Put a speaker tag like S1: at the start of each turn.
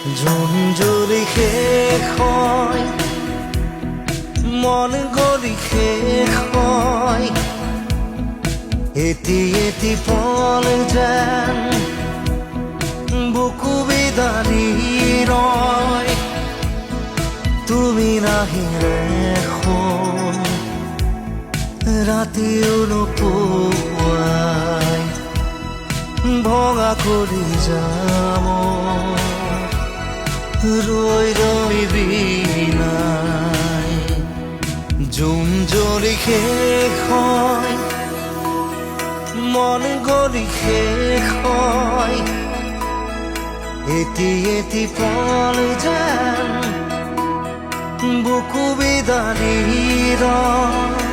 S1: জোন যদি শেষ হয়, মন গলি শেষ হয়, এটি এটি পল যেন বুকু বিদাৰি ৰয়। তুমি নাহিলে এখন ৰাতিও নোপোৱাই ভঙা কৰি যাম ৰৈ ৰৈ বিনাই। জোন যদি শেষ হয়, মন গলি শেষ হয়, এটি এটি পল যেন বুকু বিদাৰি ৰয়।